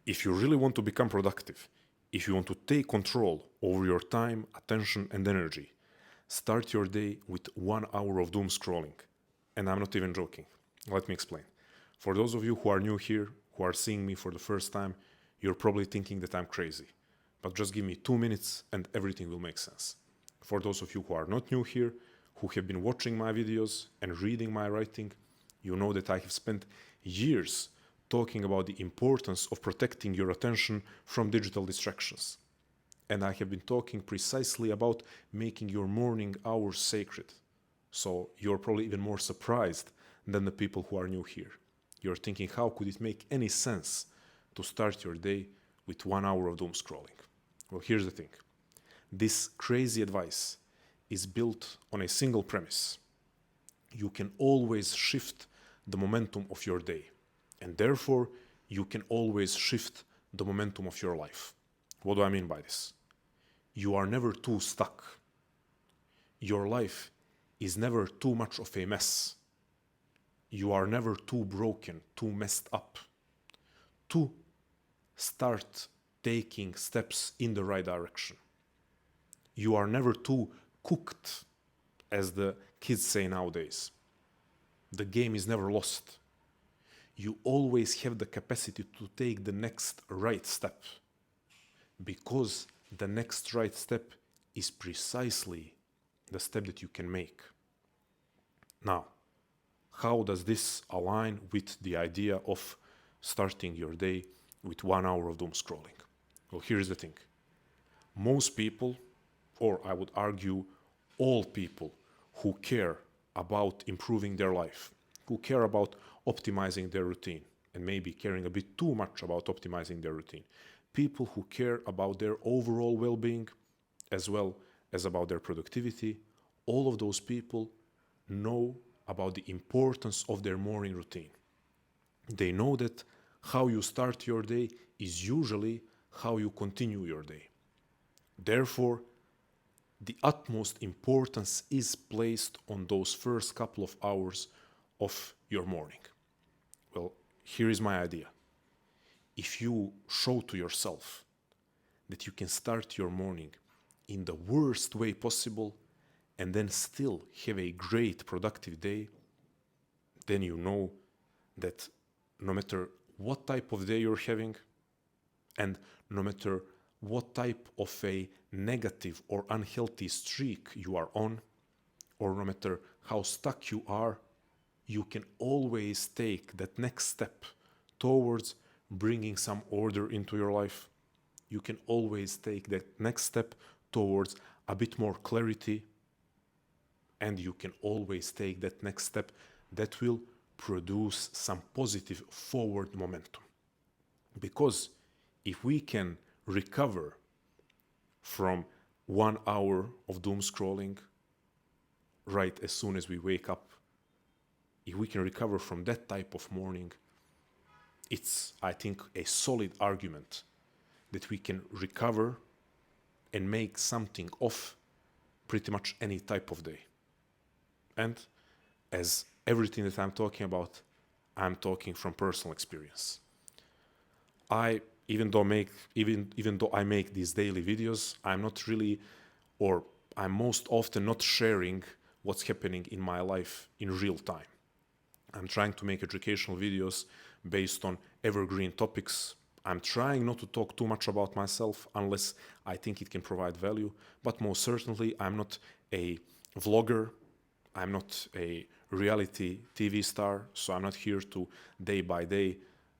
If you really want to become productive, if you want to take control over your time, attention, and energy, start your day with 1 hour of doom scrolling. And I'm not even joking. Let me explain. For those of you who are new here, who are seeing me for the first time, you're probably thinking that I'm crazy. But just give me 2 minutes and everything will make sense. For those of you who are not new here, who have been watching my videos and reading my writing, you know that I have spent years talking about the importance of protecting your attention from digital distractions. And I have been talking precisely about making your morning hours sacred. So you're probably even more surprised than the people who are new here. You're thinking, how could it make any sense to start your day with 1 hour of doom scrolling? Well, here's the thing. This crazy advice is built on a single premise. You can always shift the momentum of your day, and therefore you can always shift the momentum of your life. What do I mean by this? You are never too stuck. Your life is never too much of a mess. You are never too broken, too messed up to start taking steps in the right direction. You are never too cooked, as the kids say nowadays. The game is never lost. You always have the capacity to take the next right step, because the next right step is precisely the step that you can make. Now, how does this align with the idea of starting your day with 1 hour of doom scrolling? Well, here's the thing. Most people, or I would argue all people who care about improving their life, who care about optimizing their routine, and maybe caring a bit too much about optimizing their routine, people who care about their overall well-being as well as about their productivity, all of those people know about the importance of their morning routine. They know that how you start your day is usually how you continue your day. Therefore, the utmost importance is placed on those first couple of hours of your morning. Well, here is my idea. If you show to yourself that you can start your morning in the worst way possible and then still have a great productive day, then you know that no matter what type of day you're having, and no matter what type of a negative or unhealthy streak you are on, or no matter how stuck you are, you can always take that next step towards bringing some order into your life. You can always take that next step towards a bit more clarity, and you can always take that next step that will produce some positive forward momentum. Because if we can recover from 1 hour of doom scrolling right as soon as we wake up, if we can recover from that type of morning, it's, I think, a solid argument that we can recover and make something of pretty much any type of day. And as everything that I'm talking about, I'm talking from personal experience. Even though I make these daily videos, I'm not really, or I'm most often not sharing what's happening in my life in real time. I'm trying to make educational videos based on evergreen topics. I'm trying not to talk too much about myself unless I think it can provide value, but most certainly I'm not a vlogger. I'm not a reality TV star, so I'm not here to day by day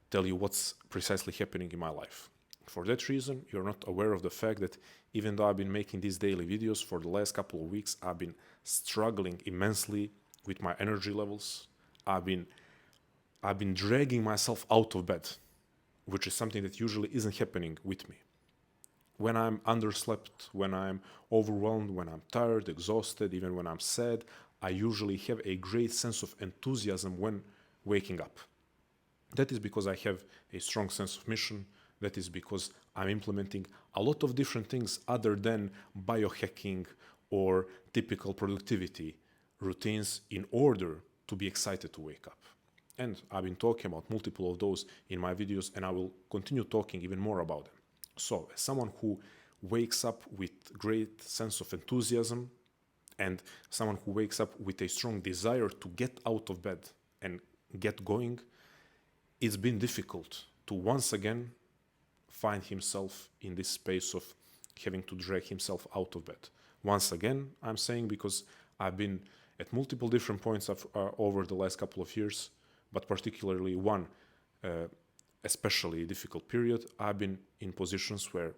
tell you what's precisely happening in my life. For that reason, you're not aware of the fact that even though I've been making these daily videos for the last couple of weeks, I've been struggling immensely with my energy levels. I've been dragging myself out of bed, which is something that usually isn't happening with me. When I'm underslept, when I'm overwhelmed, when I'm tired, exhausted, even when I'm sad, I usually have a great sense of enthusiasm when waking up. That is because I have a strong sense of mission. That is because I'm implementing a lot of different things other than biohacking or typical productivity routines in order to be excited to wake up. And I've been talking about multiple of those in my videos, and I will continue talking even more about them. So, as someone who wakes up with great sense of enthusiasm and someone who wakes up with a strong desire to get out of bed and get going, it's been difficult to once again find himself in this space of having to drag himself out of bed. Once again, I'm saying because I've been at multiple different points over the last couple of years, but particularly one especially difficult period, I've been in positions where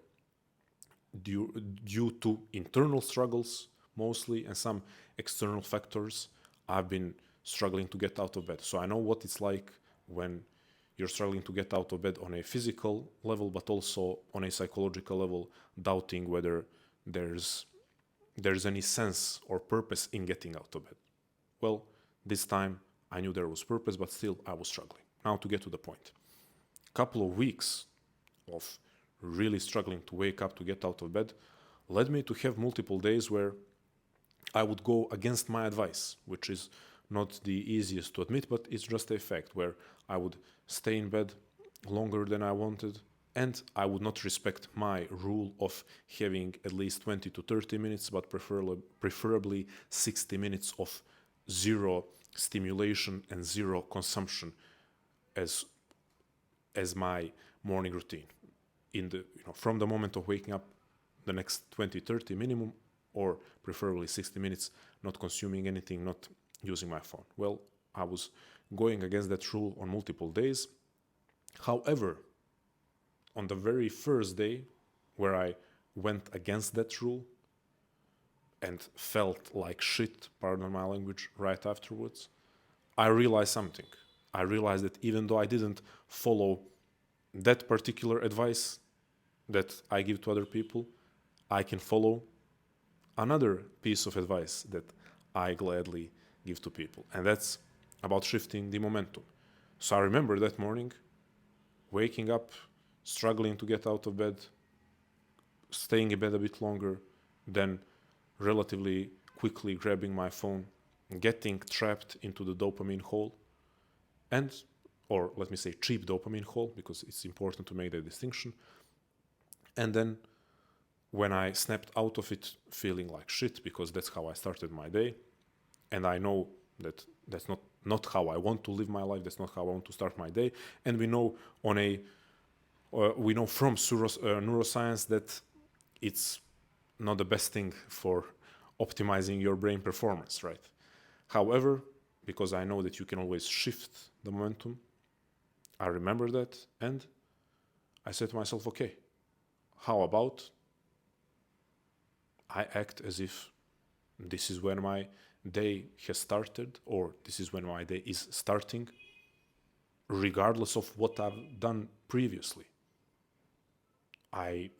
due to internal struggles mostly and some external factors, I've been struggling to get out of bed. So I know what it's like when you're struggling to get out of bed on a physical level, but also on a psychological level, doubting whether there's any sense or purpose in getting out of bed. Well, this time I knew there was purpose, but still I was struggling. Now to get to the point. Couple of weeks of really struggling to wake up to get out of bed led me to have multiple days where I would go against my advice, which is not the easiest to admit, but it's just a fact, where I would stay in bed longer than I wanted, and I would not respect my rule of having at least 20 to 30 minutes, but preferably 60 minutes of zero stimulation and zero consumption as my morning routine. From the moment of waking up, the next 20-30 minimum, or preferably 60 minutes, not consuming anything, not using my phone. Well, I was going against that rule on multiple days. However, on the very first day where I went against that rule and felt like shit, pardon my language, right afterwards, I realized something. I realized that even though I didn't follow that particular advice that I give to other people, I can follow another piece of advice that I gladly give to people. And that's about shifting the momentum. So I remember that morning, waking up, struggling to get out of bed, staying in bed a bit longer, then relatively quickly grabbing my phone, getting trapped into the dopamine hole, or let me say cheap dopamine hole, because it's important to make that distinction. And then when I snapped out of it feeling like shit, because that's how I started my day, and I know that that's not how I want to live my life, that's not how I want to start my day, and we know from neuroscience that it's not the best thing for optimizing your brain performance, right? However, because I know that you can always shift the momentum, I remember that, and I said to myself, okay, how about I act as if this is when my day has started, or this is when my day is starting, regardless of what I've done previously. I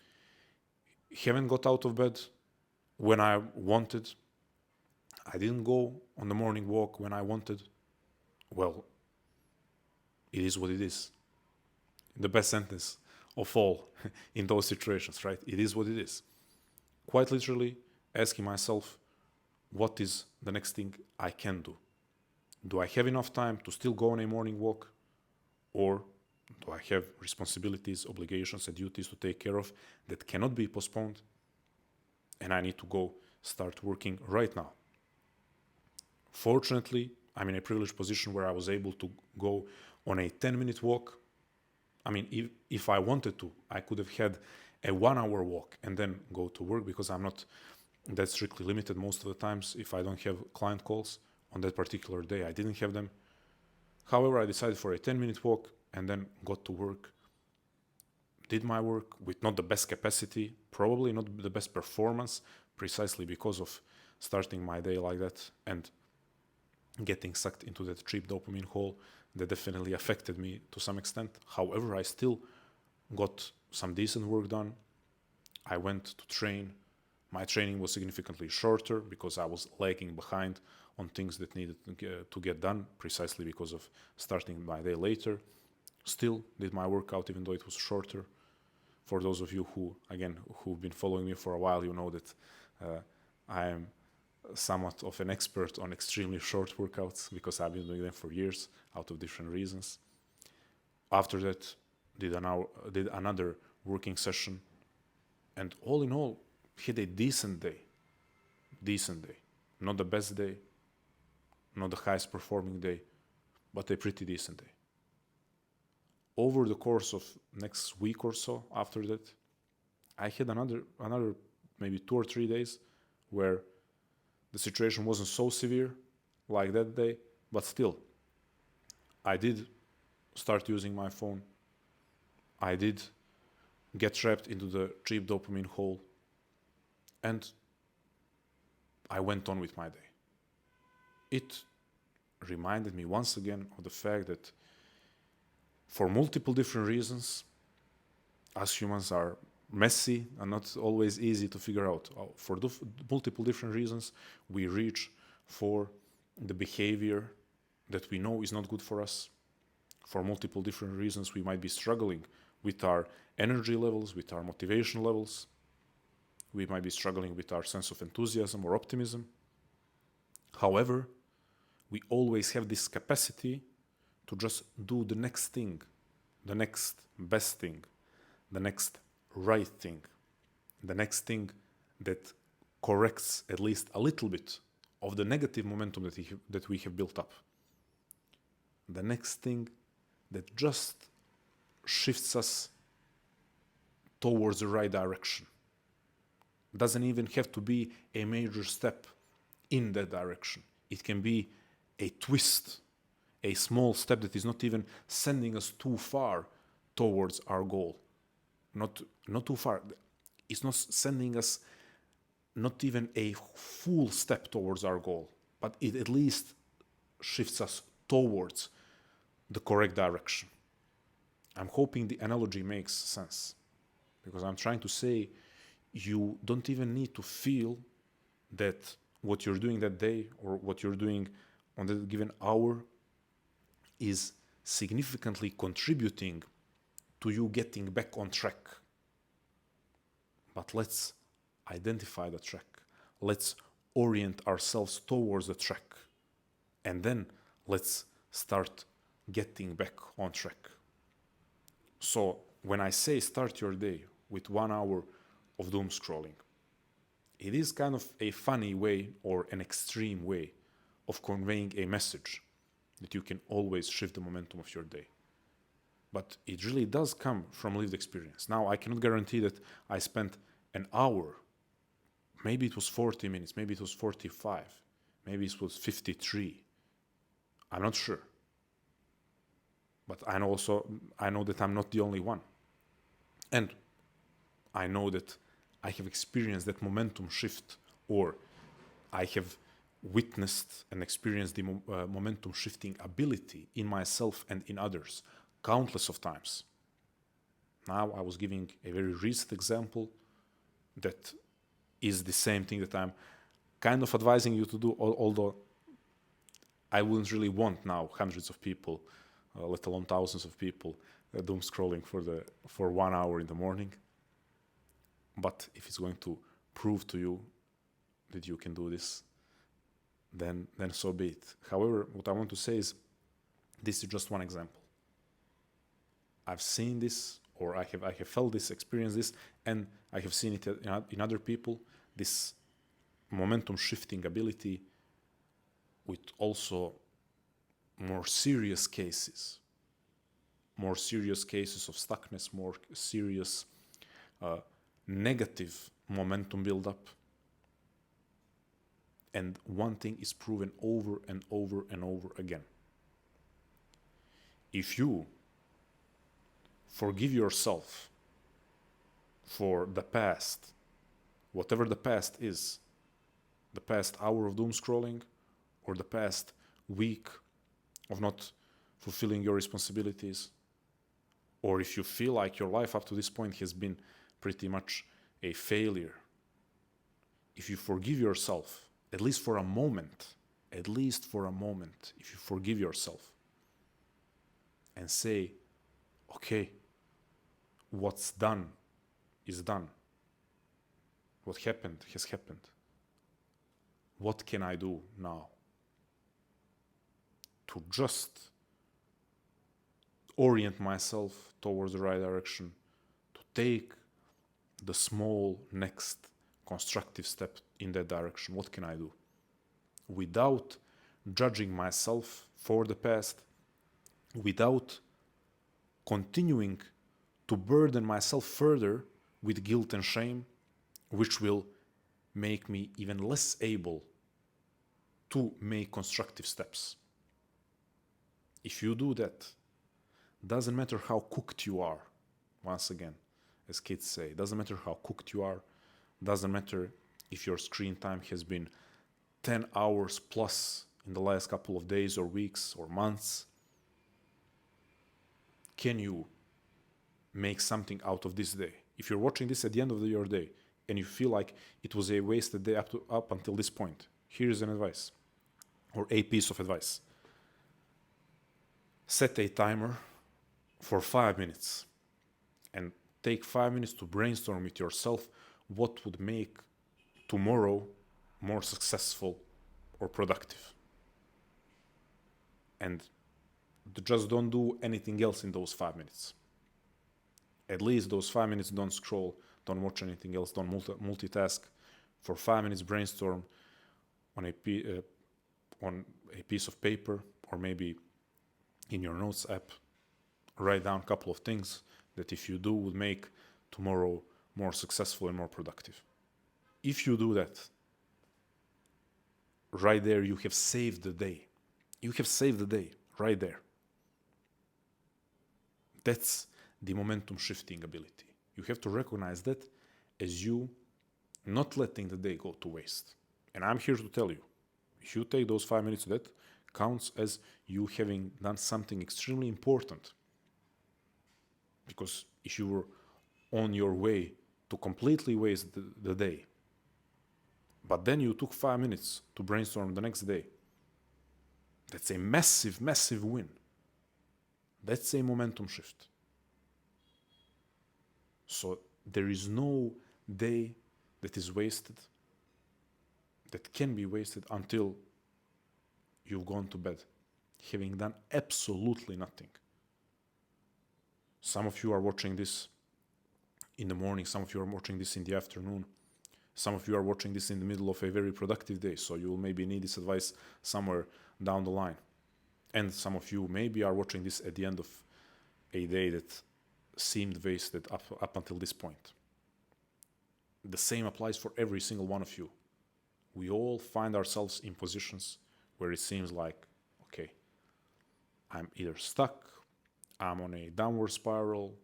haven't got out of bed when I wanted. I didn't go on the morning walk when I wanted. Well, it is what it is. The best sentence of all in those situations, right? It is what it is. Quite literally asking myself, what is the next thing I can do? Do I have enough time to still go on a morning walk? Or do I have responsibilities, obligations, and duties to take care of that cannot be postponed? And I need to go start working right now. Fortunately, I'm in a privileged position where I was able to go on a 10-minute walk. I mean, if I wanted to, I could have had a 1-hour walk and then go to work, because I'm not that strictly limited most of the times. If I don't have client calls on that particular day, I didn't have them. However, I decided for a 10-minute walk and then got to work. Did my work with not the best capacity, probably not the best performance, precisely because of starting my day like that and getting sucked into that cheap dopamine hole that definitely affected me to some extent. However, I still got some decent work done. I went to train. My training was significantly shorter because I was lagging behind on things that needed to get done, precisely because of starting my day later. Still did my workout even though it was shorter. For those of you who've been following me for a while, you know that I am somewhat of an expert on extremely short workouts because I've been doing them for years out of different reasons. After that, did another working session, and all in all, had a decent day. Not the best day, not the highest performing day, but a pretty decent day. Over the course of next week or so after that, I had another maybe 2 or 3 days where the situation wasn't so severe like that day, but still, I did start using my phone. I did get trapped into the cheap dopamine hole, and I went on with my day. It reminded me once again of the fact that for multiple different reasons, us humans are messy and not always easy to figure out. For multiple different reasons, we reach for the behavior that we know is not good for us. For multiple different reasons, we might be struggling with our energy levels, with our motivation levels. We might be struggling with our sense of enthusiasm or optimism. However, we always have this capacity to just do the next thing, the next best thing, the next right thing, the next thing that corrects at least a little bit of the negative momentum that we have built up. The next thing that just shifts us towards the right direction. Doesn't even have to be a major step in that direction. It can be a twist, a small step that is not even sending us too far towards our goal. Not too far. It's not sending us not even a full step towards our goal, but it at least shifts us towards the correct direction. I'm hoping the analogy makes sense, because I'm trying to say you don't even need to feel that what you're doing that day or what you're doing on that given hour is significantly contributing to you getting back on track. But let's identify the track. Let's orient ourselves towards the track. And then let's start getting back on track. So when I say start your day with 1 hour of doom scrolling, it is kind of a funny way or an extreme way of conveying a message that you can always shift the momentum of your day. But it really does come from lived experience. Now, I cannot guarantee that I spent an hour, maybe it was 40 minutes, maybe it was 45, maybe it was 53. I'm not sure. But I know that I'm not the only one. And I know that I have experienced that momentum shift, or I have witnessed and experienced the momentum shifting ability in myself and in others countless of times. Now I was giving a very recent example that is the same thing that I'm kind of advising you to do, although I wouldn't really want now hundreds of people, let alone thousands of people, doom scrolling for 1 hour in the morning. But if it's going to prove to you that you can do this, then so be it. However, what I want to say is this is just one example. I've seen this, or I have felt this, experienced this, and I have seen it in other people, this momentum shifting ability with also more serious cases of stuckness, more serious negative momentum build-up. And one thing is proven over and over and over again. If you forgive yourself for the past, whatever the past is, the past hour of doom scrolling, or the past week of not fulfilling your responsibilities, or if you feel like your life up to this point has been pretty much a failure, if you forgive yourself, at least for a moment, if you forgive yourself and say, okay, what's done is done. What happened has happened. what can I do now to just orient myself towards the right direction, to take the small next constructive step in that direction? What can I do? Without judging myself for the past, without continuing to burden myself further with guilt and shame, which will make me even less able to make constructive steps. If you do that, doesn't matter how cooked you are, once again, as kids say, doesn't matter how cooked you are, doesn't matter if your screen time has been 10 hours plus in the last couple of days or weeks or months. Can you make something out of this day? If you're watching this at the end of your day and you feel like it was a wasted day up until this point, here's an advice, or a piece of advice. Set a timer for 5 minutes and take 5 minutes to brainstorm with yourself what would make tomorrow more successful or productive. And just don't do anything else in those 5 minutes. At least those 5 minutes, don't scroll, don't watch anything else, don't multitask. For 5 minutes, brainstorm on a piece of paper, or maybe in your notes app. Write down a couple of things that if you do would make tomorrow more successful and more productive. If you do that, right there you have saved the day. You have saved the day right there. That's the momentum shifting ability. You have to recognize that as you not letting the day go to waste. And I'm here to tell you, if you take those 5 minutes, that counts as you having done something extremely important. Because if you were on your way to completely waste the day, but then you took 5 minutes to brainstorm the next day, that's a massive, massive win. That's a momentum shift. So there is no day that is wasted, that can be wasted until you've gone to bed, having done absolutely nothing. Some of you are watching this in the morning, some of you are watching this in the afternoon, some of you are watching this in the middle of a very productive day, so you will maybe need this advice somewhere down the line. And some of you maybe are watching this at the end of a day that seemed wasted up until this point. The same applies for every single one of you. We all find ourselves in positions where it seems like, okay, I'm either stuck, I'm on a downward spiral,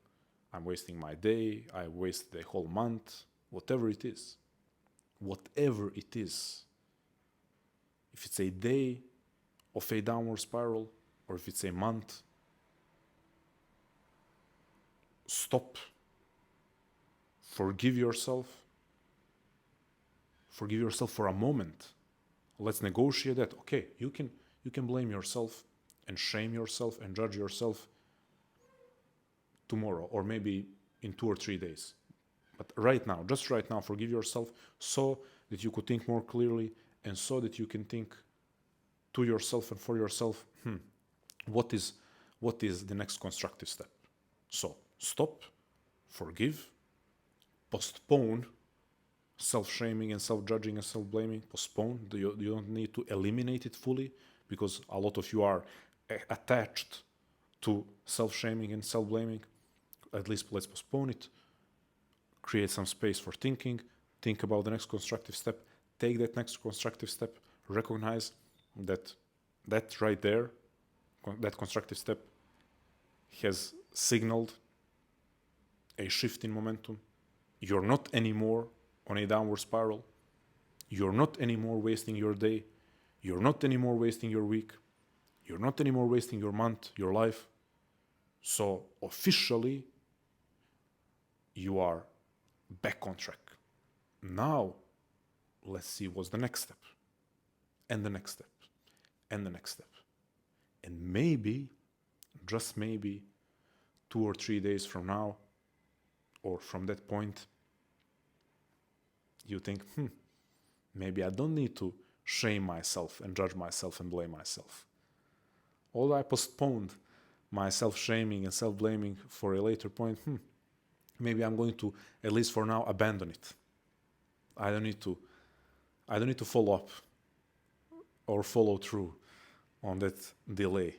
I'm wasting my day, I wasted a whole month, whatever it is. Whatever it is. If it's a day of a downward spiral, or if it's a month, stop. Forgive yourself. Forgive yourself for a moment. Let's negotiate that. Okay, you can blame yourself and shame yourself and judge yourself tomorrow, or maybe in 2 or 3 days. But right now, just right now, forgive yourself so that you could think more clearly, and so that you can think to yourself and for yourself, what is the next constructive step? So stop, forgive, postpone self-shaming and self-judging and self-blaming. Postpone. You don't need to eliminate it fully, because a lot of you are attached to self-shaming and self-blaming. At least let's postpone it. Create some space for thinking. Think about the next constructive step. Take that next constructive step. Recognize that right there, that constructive step has signaled a shift in momentum. You're not anymore on a downward spiral. You're not anymore wasting your day. You're not anymore wasting your week. You're not anymore wasting your month, your life. So officially, you are back on track. Now, let's see what's the next step, and the next step, and the next step. And maybe, just maybe, 2 or 3 days from now, or from that point, you think, maybe I don't need to shame myself and judge myself and blame myself. Although I postponed my self-shaming and self-blaming for a later point, maybe I'm going to, at least for now, abandon it. I don't need to follow up or follow through on that delay.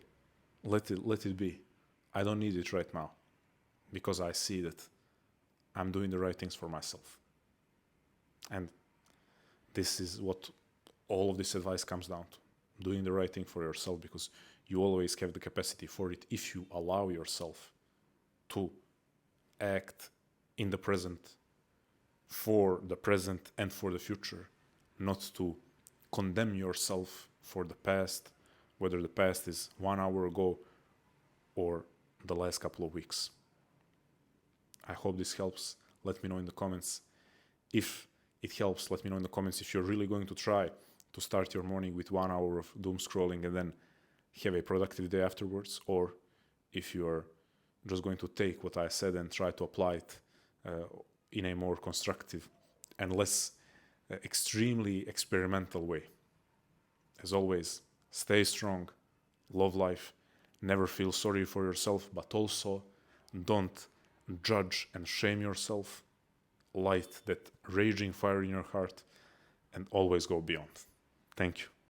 Let it be. I don't need it right now because I see that I'm doing the right things for myself. And this is what all of this advice comes down to. Doing the right thing for yourself, because you always have the capacity for it if you allow yourself to act in the present, for the present and for the future, not to condemn yourself for the past, whether the past is 1 hour ago or the last couple of weeks. I hope this helps. Let me know in the comments if it helps. Let me know in the comments if you're really going to try to start your morning with 1 hour of doom scrolling and then have a productive day afterwards, or if you are just going to take what I said and try to apply it in a more constructive and less extremely experimental way. As always, stay strong, love life, never feel sorry for yourself, but also don't judge and shame yourself. Light that raging fire in your heart and always go beyond. Thank you.